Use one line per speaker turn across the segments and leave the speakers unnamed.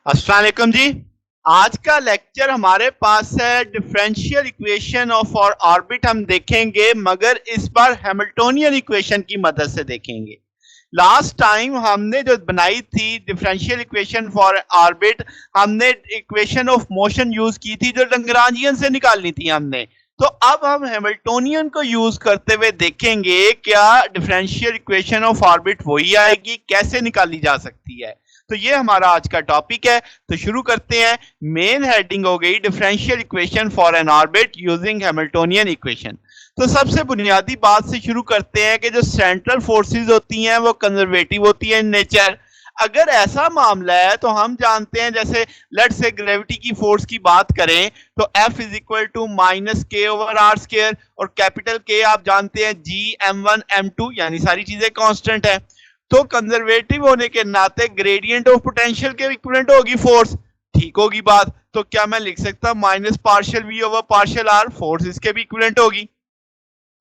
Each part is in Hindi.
अस्सलाम वालेकुम जी। आज का लेक्चर हमारे पास है डिफरेंशियल इक्वेशन ऑफ और ऑर्बिट हम देखेंगे, मगर इस बार हैमिल्टोनियन इक्वेशन की मदद से देखेंगे। लास्ट टाइम हमने जो बनाई थी डिफरेंशियल इक्वेशन फॉर ऑर्बिट, हमने इक्वेशन ऑफ मोशन यूज की थी जो लैग्रांजियन से निकालनी थी हमने। तो अब हम हैमिल्टोनियन को यूज करते हुए देखेंगे क्या डिफरेंशियल इक्वेशन ऑफ ऑर्बिट वही आएगी, कैसे निकाली जा सकती है। तो ये हमारा आज का टॉपिक है। तो शुरू करते हैं। मेन हेडिंग हो गई differential equation for an orbit using Hamiltonian equation. तो सबसे बुनियादी बात से शुरू करते हैं कि जो सेंट्रल फोर्सेस होती हैं वो कंजर्वेटिव होती है इन नेचर। अगर ऐसा मामला है तो हम जानते हैं, जैसे लेट्स से ग्रेविटी की फोर्स की बात करें तो F is equal to minus K over R square, और कैपिटल के आप जानते हैं G m1 m2, यानी सारी चीजें कांस्टेंट है। तो कंजर्वेटिव होने के नाते ग्रेडियंट ऑफ पोटेंशियल के इक्विवेलेंट होगी फोर्स। ठीक होगी बात। तो क्या मैं लिख सकता minus partial V over partial R, force इसके भी इक्विवेलेंट होगी।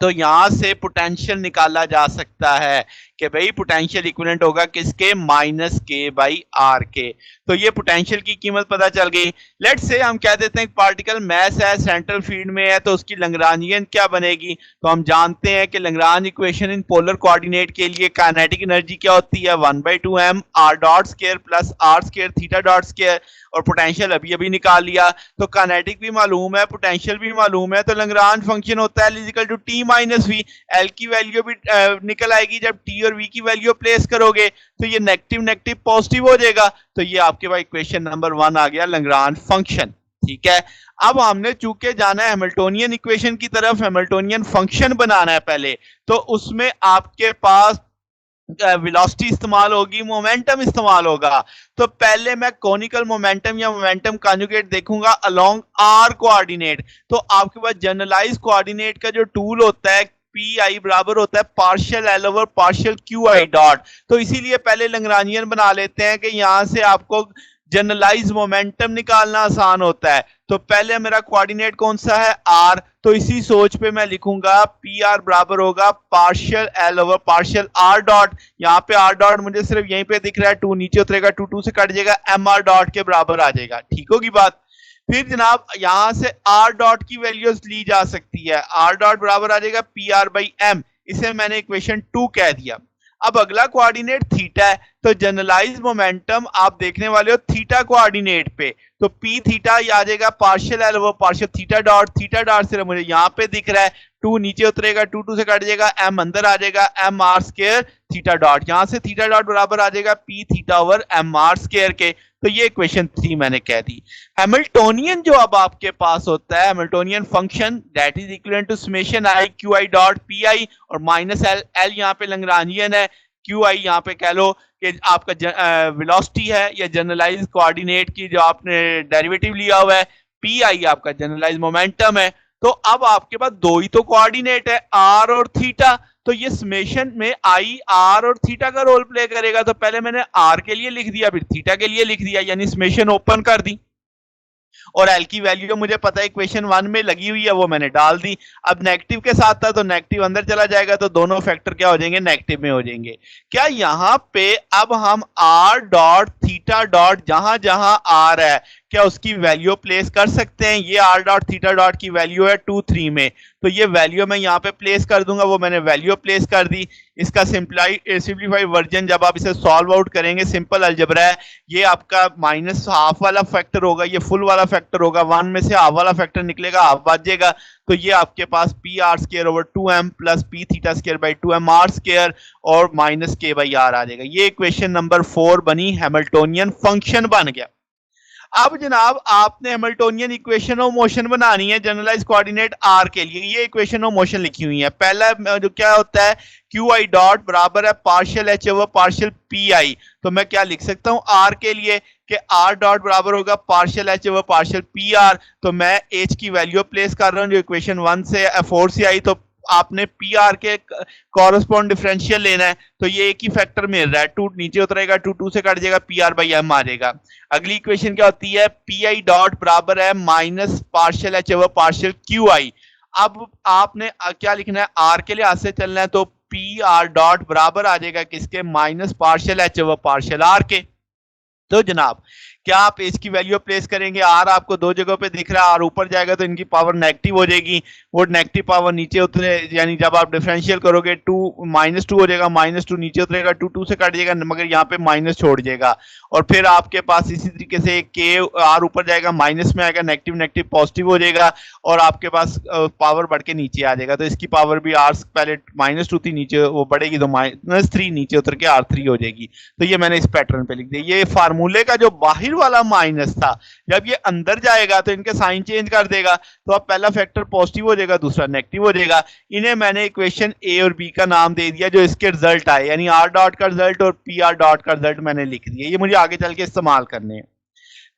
तो यहां से पोटेंशियल निकाला जा सकता है कि भाई पोटेंशियल इक्विवेलेंट होगा किसके, माइनस के बाई आर के। तो ये पोटेंशियल की कीमत पता चल गई। लेट्स से हम कह देते हैं पार्टिकल मैस है, सेंट्रल फील्ड में है, तो उसकी लैग्रांजियन क्या बनेगी। तो हम जानते हैं कि Lagrange equation in polar coordinate के लिए काइनेटिक एनर्जी क्या होती है, 1/2m R dot square plus R square theta dot square, और पोटेंशियल अभी अभी निकाल लिया। तो काइनेटिक भी मालूम है, पोटेंशियल भी मालूम है, तो लैग्रांज फंक्शन होता है L equal to T minus V. L की वैल्यू भी निकल आएगी जब टी और वी की वैल्यू प्लेस करोगे, तो ये नेगेटिव नेगेटिव पॉजिटिव हो जाएगा। तो ये आपके पास इक्वेशन नंबर 1 आ गया, लैग्रांज फंक्शन। ठीक है। अब हमने चूंकि जाना है हैमिल्टोनियन इक्वेशन की तरफ, हैमिल्टोनियन फंक्शन बनाना है पहले। तो उसमें आपके पास वेलोसिटी इस्तेमाल होगी, मोमेंटम इस्तेमाल होगा। तो पहले मैं कॉनिकल मोमेंटम या मोमेंटम कॉन्जुगेट देखूंगा अलोंग आर कोऑर्डिनेट। तो आपके पास जनरलाइज कोऑर्डिनेट का जो टूल होता है पी आई बराबर होता है partial L over partial Q I dot. तो इसीलिए पहले लैग्रांजियन बना लेते हैं कि यहां से आपको जनरलाइज मोमेंटम निकालना आसान होता है। तो पहले मेरा कोऑर्डिनेट कौन सा है, आर। तो इसी सोच पे मैं लिखूंगा पी आर बराबर होगा partial L over partial R dot. यहाँ पे आर डॉट मुझे सिर्फ यहीं पे दिख रहा है, 2 नीचे उतरेगा, 2 से कट जाएगा, एम आर डॉट के बराबर आ जाएगा। ठीक होगी बात। फिर जनाब यहां से आर डॉट की वैल्यूज ली जा सकती है। आर डॉट बराबर आ जाएगा पी आर बाई एम। इसे मैंने इक्वेशन 2 कह दिया। अब अगला कोऑर्डिनेट थीटा है, तो जनरलाइज मोमेंटम आप देखने वाले हो थीटा कोऑर्डिनेट पे। तो पी थीटा आ जाएगा partial L over partial theta dot सिर्फ मुझे यहाँ पे दिख रहा है, 2 नीचे उतरेगा, 2 से कट जाएगा, एम अंदर आ जाएगा, M are square theta dot. यहां से थीटा डॉट बराबर आ जाएगा P theta over M R square के। तो ये इक्वेशन 3 मैंने कह दी। हैमिल्टोनियन जो अब आपके पास होता है, Hamiltonian function that is equivalent to summation I Q I dot P I, और माइनस एल, एल यहाँ पे लैग्रांजियन है, क्यू आई यहाँ पे कह लो कि आपका वेलोसिटी है या जनरलाइज कोऑर्डिनेट की जो आपने डेरिवेटिव लिया हुआ है, पी आई आपका जनरलाइज मोमेंटम है। तो अब आपके पास दो ही तो कोऑर्डिनेट है, आर और थीटा। तो ये समेशन में आई आर और थीटा का रोल प्ले करेगा। तो पहले मैंने आर के लिए लिख दिया, फिर थीटा के लिए लिख दिया, यानी समेशन ओपन कर दी। और एल की वैल्यू मुझे पता है इक्वेशन 1 में लगी हुई है, वो मैंने डाल दी। अब नेगेटिव के साथ था तो नेगेटिव अंदर चला जाएगा, तो दोनों फैक्टर क्या हो जाएंगे, नेगेटिव में हो जाएंगे। क्या यहां पे अब हम आर डॉट थीटा डॉट जहां जहां आर है, क्या उसकी वैल्यू प्लेस कर सकते हैं। ये आर डॉट थीटा डॉट की वैल्यू है 2 3 में, तो ये वैल्यू मैं यहाँ पे प्लेस कर दूंगा, वो मैंने वैल्यू प्लेस कर दी। इसका सिंप्लीफाइड वर्जन जब आप इसे सॉल्व आउट करेंगे, सिंपल अलजेब्रा है, ये आपका माइनस हाफ वाला फैक्टर होगा, ये फुल वाला फैक्टर होगा, 1 में से हाफ वाला फैक्टर निकलेगा, हाफ बचेगा। तो ये आपके पास p r square over 2m plus p theta square by 2m r square और माइनस के बाई आर आ जाएगा। ये इक्वेशन नंबर 4 बनी, हैमिल्टोनियन फंक्शन बन गया। अब जनाब आपने हैमिल्टोनियन इक्वेशन ऑफ मोशन बनानी है जनरलाइज कोऑर्डिनेट आर के लिए। ये इक्वेशन ऑफ मोशन लिखी हुई है। पहला जो क्या होता है, क्यू आई डॉट बराबर है partial H over partial P I. तो मैं क्या लिख सकता हूं आर के लिए कि आर डॉट बराबर होगा partial H over partial P R. तो मैं एच की वैल्यू प्लेस कर रहा हूं जो इक्वेशन 1 से 4 से आई। तो आपने पी आर के कॉरेस्पॉन्ड डिफरेंशियल लेना है, तो ये एक ही फैक्टर मिल रहा है, 2 नीचे उतरेगा, 2 से कट जाएगा, पी आर बाई एम आ जाएगा। अगली इक्वेशन क्या होती है, पी आई डॉट बराबर है minus partial H over partial Q I. अब आपने क्या लिखना है, आर के लिहाज से चलना है, तो पी आर डॉट बराबर आ जाएगा किसके, minus partial H over partial R के। तो जनाब क्या आप एच की वैल्यू प्लेस करेंगे, आर आपको दो जगहों पे दिख रहा है, आर ऊपर जाएगा तो इनकी पावर नेगेटिव हो जाएगी, वो नेगेटिव पावर नीचे उतरे, यानी जब आप डिफरेंशियल करोगे -2 हो जाएगा, -2 नीचे उतरेगा, 2 से कट जाएगा, मगर यहाँ पे माइनस छोड़ जाएगा। और फिर आपके पास इसी तरीके से के आर ऊपर जाएगा, माइनस में आएगा, नेगेटिव नेगटिव पॉजिटिव हो जाएगा, और आपके पास पावर बढ़ के नीचे आ जाएगा। तो इसकी पावर भी आर पहले -2 थी, नीचे वो बढ़ेगी तो -3 नीचे उतर के R3 हो जाएगी। तो ये मैंने इस पैटर्न पे लिख दिया। ये फार्मूले का जो बाहर वाला माइनस था, जब ये अंदर जाएगा तो इनके साइन चेंज कर देगा, तो अब पहला फैक्टर पॉजिटिव हो जाएगा, दूसरा नेगेटिव हो जाएगा। इन्हें मैंने इक्वेशन ए और बी का नाम दे दिया, जो इसके रिजल्ट आए, यानी आर डॉट का रिजल्ट और पी आर डॉट का रिजल्ट मैंने लिख दिया। ये मुझे आगे चल के इस्तेमाल करने हैं।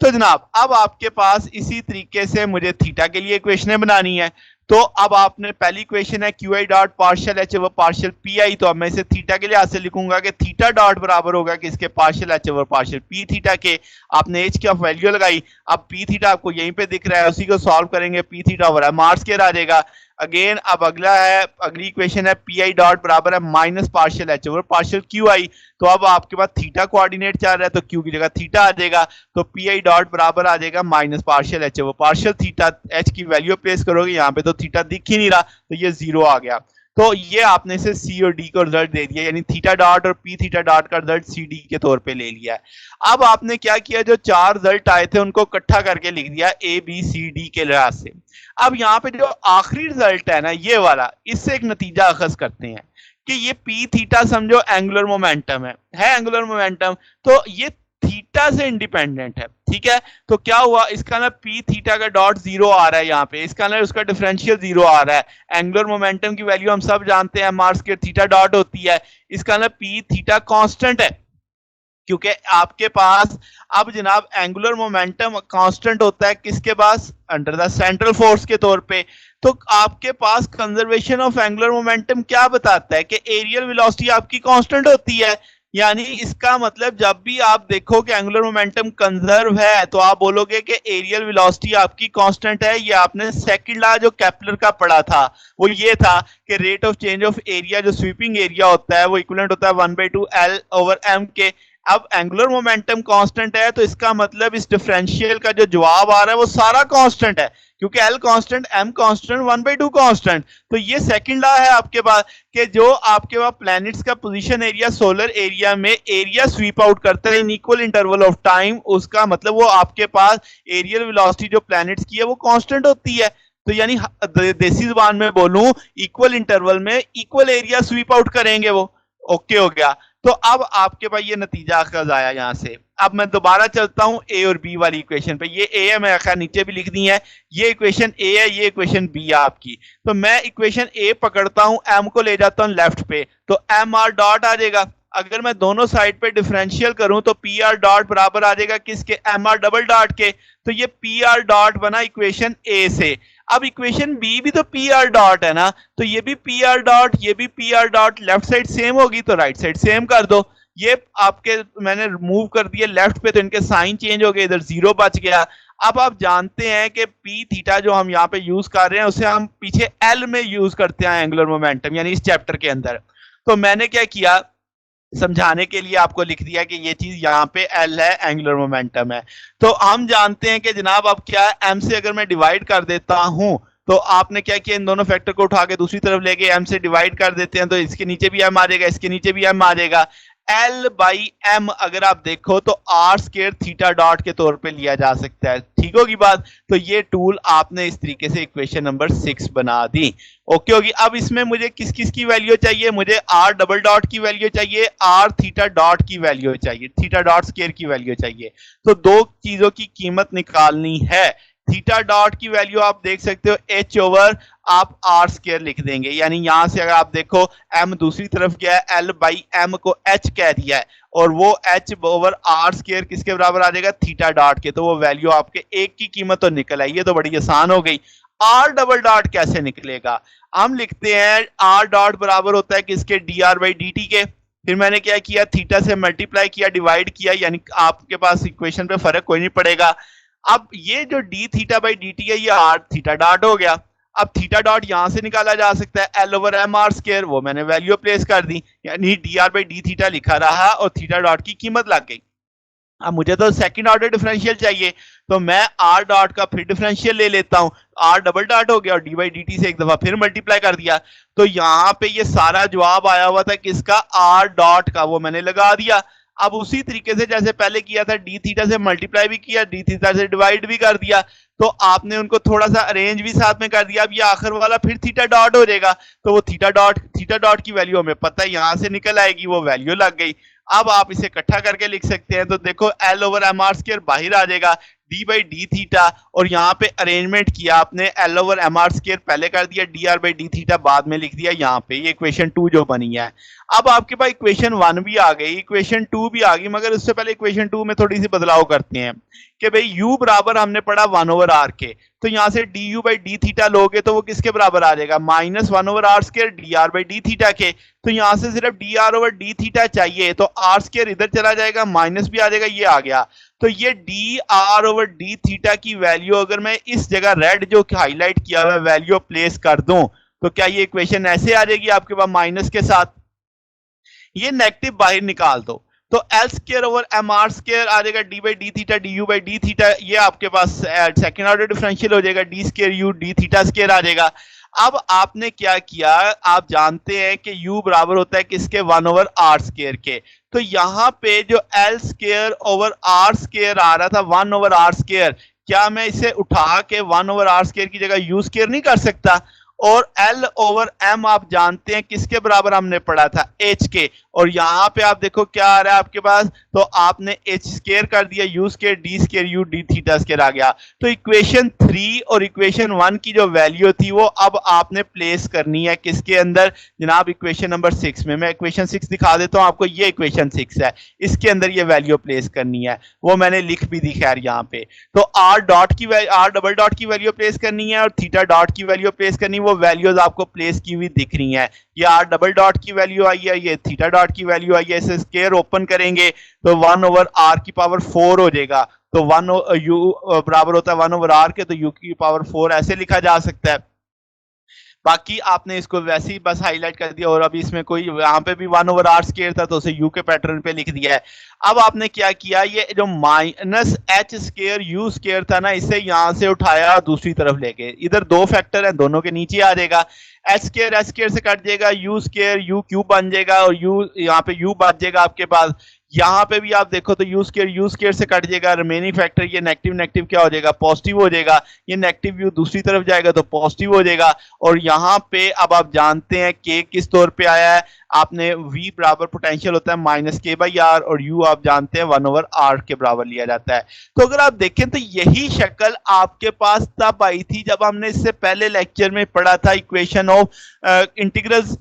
तो जनाब अब आपके पास इसी तरीके से मुझे थीटा के लिए इक्वेशनें बनानी है। तो अब आपने पहली इक्वेशन है Q I dot partial H over partial P I, तो अब मैं इसे थीटा के लिहाज से लिखूंगा कि थीटा डॉट बराबर होगा किसके, partial H over partial P theta के। आपने एच की वैल्यू लगाई, अब पी थीटा आपको यहीं पे दिख रहा है, उसी को सॉल्व करेंगे, p theta over M R square आ जाएगा। अगेन अब अगली इक्वेशन है पी आई डॉट बराबर है minus partial H over partial Q I. तो अब आपके पास थीटा कोऑर्डिनेट चल रहा है, तो क्यू की जगह थीटा आ जाएगा, तो पी आई डॉट बराबर आ जाएगा minus partial H over partial theta. H की वैल्यू प्लेस करोगे यहाँ पे, तो थीटा दिख ही नहीं रहा, तो ये 0 आ गया। तो ये आपने इसे सी और डी को रिजल्ट दे दिया, यानी थीटा डॉट और पी थीटा डॉट का रिजल्ट सी डी के तौर पे ले लिया है। अब आपने क्या किया, जो 4 रिजल्ट आए थे उनको इकट्ठा करके लिख दिया ए बी सी डी के लिहाज से। अब यहाँ पे जो आखिरी रिजल्ट है ना, ये वाला, इससे एक नतीजा अखज करते हैं कि ये पी थीटा समझो एंगुलर मोमेंटम है एंगुलर मोमेंटम, तो ये थीटा से इंडिपेंडेंट है, ठीक है। तो क्या हुआ, इसका ना पी थीटा का डॉट 0 आ रहा है यहाँ पे, इसका ना उसका डिफरेंशियल 0 आ रहा है। एंगुलर मोमेंटम की वैल्यू हम सब जानते हैं, मार स्क्वायर थीटा डॉट होती है, इसका ना पी थीटा कांस्टेंट है, क्योंकि आपके पास अब जनाब एंगुलर मोमेंटम कांस्टेंट होता है किसके पास, अंडर द सेंट्रल फोर्स के तौर पे। तो आपके पास कंजर्वेशन ऑफ एंगुलर मोमेंटम क्या बताता है कि एरियल वेलोसिटी आपकी कांस्टेंट होती है, यानी इसका मतलब जब भी आप देखो कि एंगुलर मोमेंटम कंजर्व है, तो आप बोलोगे कि एरियल वेलोसिटी आपकी कांस्टेंट है। ये आपने सेकंड लॉ जो केपलर का पढ़ा था, वो ये था कि rate of change of area, जो स्वीपिंग एरिया होता है, वो इक्विवेलेंट होता है 1/2 L ओवर M के। अब एंगुलर मोमेंटम कांस्टेंट है, तो इसका मतलब इस डिफरेंशियल का जो जवाब आ रहा है वो सारा कांस्टेंट है, क्योंकि L constant, M constant, 1/2 constant. तो ये सेकंड लॉ है आपके पास कि जो आपके पास प्लैनेट्स का पोजीशन एरिया सोलर एरिया में एरिया स्वीप आउट करता है in equal interval of time, उसका मतलब वो आपके पास एरियल वेलोसिटी जो प्लैनेट्स की है वो कांस्टेंट होती है। तो यानी देसी जुबान में बोलूं, इक्वल इंटरवल में इक्वल एरिया स्वीप आउट करेंगे वो। ओके हो गया। तो अब आपके पास ये नतीजा अखज आया यहाँ से। अब मैं दोबारा चलता हूं ए और बी वाली इक्वेशन पे, ये ए है, मैं खैर नीचे भी लिख दी है, ये इक्वेशन ए है, ये इक्वेशन बी है आपकी। तो मैं इक्वेशन ए पकड़ता हूं, एम को ले जाता हूं लेफ्ट पे, तो एम आर डॉट आ जाएगा। अगर मैं दोनों साइड पे डिफरेंशियल करूं तो पी आर डॉट बराबर आ जाएगा किसके, एम आर डबल डॉट के। तो ये पी आर डॉट बना इक्वेशन ए से। अब इक्वेशन बी भी तो पी आर डॉट है ना, तो ये भी पी आर डॉट, ये भी P R dot, left side same होगी तो राइट साइड सेम कर दो। ये आपके मैंने मूव कर दिए लेफ्ट पे, तो इनके साइन चेंज हो गए, इधर 0 बच गया। अब आप जानते हैं कि पी थीटा जो हम यहाँ पे यूज कर रहे हैं, उसे हम पीछे एल में यूज करते हैं एंगुलर मोमेंटम, यानी इस चैप्टर के अंदर। तो मैंने क्या किया, समझाने के लिए आपको लिख दिया कि ये चीज यहाँ पे एल है, एंगुलर मोमेंटम है। तो हम जानते हैं कि जनाब अब क्या है, एम से अगर मैं डिवाइड कर देता हूं, तो आपने क्या किया, इन दोनों फैक्टर को उठा के दूसरी तरफ लेके एम से डिवाइड कर देते हैं, तो इसके नीचे भी एम आ जाएगा, इसके नीचे भी एम आ जाएगा। एल बाई एम अगर आप देखो तो आर स्क्वायर थीटा डॉट के तौर पे लिया जा सकता है, ठीक होगी बात। तो ये टूल आपने इस तरीके से इक्वेशन नंबर 6 बना दी। ओके होगी। अब इसमें मुझे किस किस की वैल्यू चाहिए, मुझे आर डबल डॉट की वैल्यू चाहिए, आर थीटा डॉट की वैल्यू चाहिए, थीटा डॉट स्क्वायर की वैल्यू चाहिए। तो दो चीजों की कीमत निकालनी है। थीटा डॉट की वैल्यू आप देख सकते हो एच ओवर आप आर स्क्वायर लिख देंगे, यानी यहां से अगर आप देखो एम दूसरी तरफ गया है, एल बाई एम को एच कह दिया है, और वो एच ओवर आर स्क्वायर किसके बराबर आ जाएगा, थीटा डॉट के। तो वो वैल्यू आपके एक की कीमत तो निकल आई, ये तो बड़ी आसान हो गई। आर डबल डॉट कैसे निकलेगा, हम लिखते हैं आर डॉट बराबर होता है किसके, D R by D T के। फिर मैंने क्या किया, थीटा से मल्टीप्लाई किया, डिवाइड किया, यानी आपके पास इक्वेशन पे फर्क कोई नहीं पड़ेगा। अब ये जो D theta by D T है, ये आर थीटा डॉट हो गया। अब थीटा डॉट यहां से निकाला जा सकता है, L over M R square, वो मैंने वैल्यू प्लेस कर दी, यानी D R by D theta लिखा रहा और थीटा डॉट की कीमत लग गई। अब मुझे तो सेकंड ऑर्डर डिफरेंशियल चाहिए, तो मैं आर डॉट का फिर डिफरेंशियल ले लेता हूं, आर डबल डॉट हो गया और डी बाई डी टी से एक दफा फिर मल्टीप्लाई कर दिया। तो यहां पे ये सारा जवाब आया हुआ था किसका, आर डॉट का, वो मैंने लगा दिया। अब उसी तरीके से जैसे पहले किया था, डी थीटा से मल्टीप्लाई भी किया, डी थीटा से डिवाइड भी कर दिया, तो आपने उनको थोड़ा सा अरेंज भी साथ में कर दिया। अब ये आखिर वाला फिर थीटा डॉट हो जाएगा, तो वो थीटा डॉट की वैल्यू हमें पता है यहां से निकल आएगी, वो वैल्यू लग गई। अब आप इसे इकट्ठा करके लिख सकते हैं, तो देखो L over M R square बाहर आ जाएगा, डी बाई डी थीटा, और यहाँ पे अरेंजमेंट किया आपने, L over M R square पहले कर दिया, D R by D theta बाद में लिख दिया यहाँ पे, ये इक्वेशन 2 जो बनी है। अब आपके पास इक्वेशन 1 भी आ गई, इक्वेशन 2 भी आ गई, मगर उससे पहले इक्वेशन 2 में थोड़ी सी बदलाव करते हैं कि भाई u बराबर हमने पढ़ा 1 ओवर आर के, तो यहां से D you by D theta लोगे तो वो किसके बराबर आ जाएगा, minus 1 over are square D R by D theta के। तो यहां से सिर्फ D R over D theta चाहिए, तो आर स्क्वायर इधर चला जाएगा, माइनस भी आ जाएगा, ये आ गया। तो ये D R over D theta की वैल्यू अगर मैं इस जगह रेड जो हाईलाइट किया हुआ वैल्यू प्लेस कर दूं, तो क्या ये इक्वेशन ऐसे आ जाएगी आपके पास माइनस के साथ, ये नेगेटिव बाहर निकाल दो, तो l square over M R square आ जाएगा, d by D theta d you by D theta, ये आपके पास सेकंड ऑर्डर डिफरेंशियल हो जाएगा, d square u d theta square आ जाएगा। अब आपने क्या किया, आप जानते हैं कि u बराबर होता है किसके, 1 ओवर आर स्क्वायर के, तो यहां पे जो l square over are square आ रहा था 1 ओवर आर स्क्वायर, क्या मैं इसे उठा के 1 ओवर आर स्क्वायर की जगह यू स्क्वायर नहीं कर सकता, और L ओवर M आप जानते हैं किसके बराबर हमने पढ़ा था, H के, और यहां पे आप देखो क्या आ रहा है आपके पास, तो आपने H स्क्वायर कर दिया, U square d square u d theta square आ गया। तो इक्वेशन 3 और इक्वेशन 1 की जो वैल्यू थी वो अब आपने प्लेस करनी है किसके अंदर जनाब, इक्वेशन नंबर 6 में। मैं इक्वेशन 6 दिखा देता हूं आपको, ये इक्वेशन 6 है, इसके अंदर ये वैल्यू प्लेस करनी है, वो मैंने लिख भी दी खैर यहाँ पे। तो आर डबल डॉट की वैल्यू प्लेस करनी है और थीटा डॉट की वैल्यू प्लेस करनी है, वो वैल्यूज आपको प्लेस की हुई दिख रही हैं। ये आर डबल डॉट की वैल्यू आई है, ये थीटा डॉट की वैल्यू आई है, इसे स्क्वायर ओपन करेंगे तो 1 ओवर आर की पावर 4 हो जाएगा, तो 1 यू बराबर होता है 1 ओवर आर के, तो यू की पावर 4 ऐसे लिखा जा सकता है। बाकी आपने इसको वैसे ही बस हाईलाइट कर दिया, और अभी इसमें कोई यहाँ पे भी 1 ओवर आर स्क्वायर था तो उसे यू के पैटर्न पे लिख दिया है। अब आपने क्या किया, ये जो minus H square you square था ना, इसे यहां से उठाया दूसरी तरफ लेके, इधर दो फैक्टर है दोनों के नीचे आ जाएगा, एच स्क्वायर से कट जाएगा, यू स्क्वायर यू क्यूब बन जाएगा, और यू यहाँ पे यू बच जाएगा आपके पास। यहाँ पे भी आप देखो तो यू स्क्वायर से कट जाएगा, रिमेनिंग फैक्टर ये नेगेटिव नेगेटिव क्या हो जाएगा, पॉजिटिव हो जाएगा, ये नेगेटिव यू दूसरी तरफ जाएगा तो पॉजिटिव हो जाएगा। और यहाँ पे अब आप जानते हैं के किस तौर पे आया है, आपने v बराबर पोटेंशियल होता है माइनस के बाई आर, और u आप जानते हैं 1 ओवर आर के बराबर लिया जाता है। तो अगर आप देखें तो यही शक्ल आपके पास तब आई थी जब हमने इससे पहले लेक्चर में पढ़ा था इक्वेशन ऑफ इंटीग्रल्स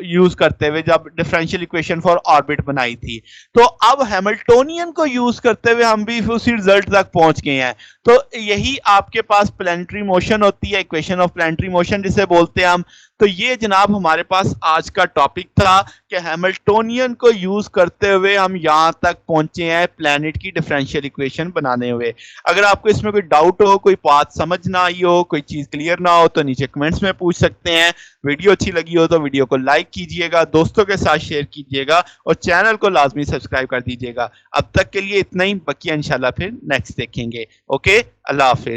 यूज करते हुए, जब डिफरेंशियल इक्वेशन फॉर ऑर्बिट बनाई थी। तो अब हैमिल्टोनियन को यूज करते हुए हम भी उसी रिजल्ट तक पहुंच गए हैं। तो यही आपके पास प्लैनेटरी मोशन होती है, इक्वेशन ऑफ प्लैनेटरी मोशन जिसे बोलते हैं हम। तो ये जनाब हमारे पास आज का टॉपिक था कि हैमिल्टोनियन को यूज करते हुए हम यहां तक पहुंचे हैं प्लैनेट की डिफरेंशियल इक्वेशन बनाने हुए। अगर आपको इसमें कोई डाउट हो, कोई बात समझ ना आई हो, कोई चीज क्लियर ना हो, तो नीचे कमेंट्स में पूछ सकते हैं। वीडियो अच्छी लगी हो तो वीडियो को लाइक कीजिएगा, दोस्तों के साथ शेयर कीजिएगा, और चैनल को लाजमी सब्सक्राइब कर दीजिएगा। अब तक के लिए इतना ही, बाकी इंशाल्लाह फिर नेक्स्ट देखेंगे। ओके, अल्लाह हाफिज।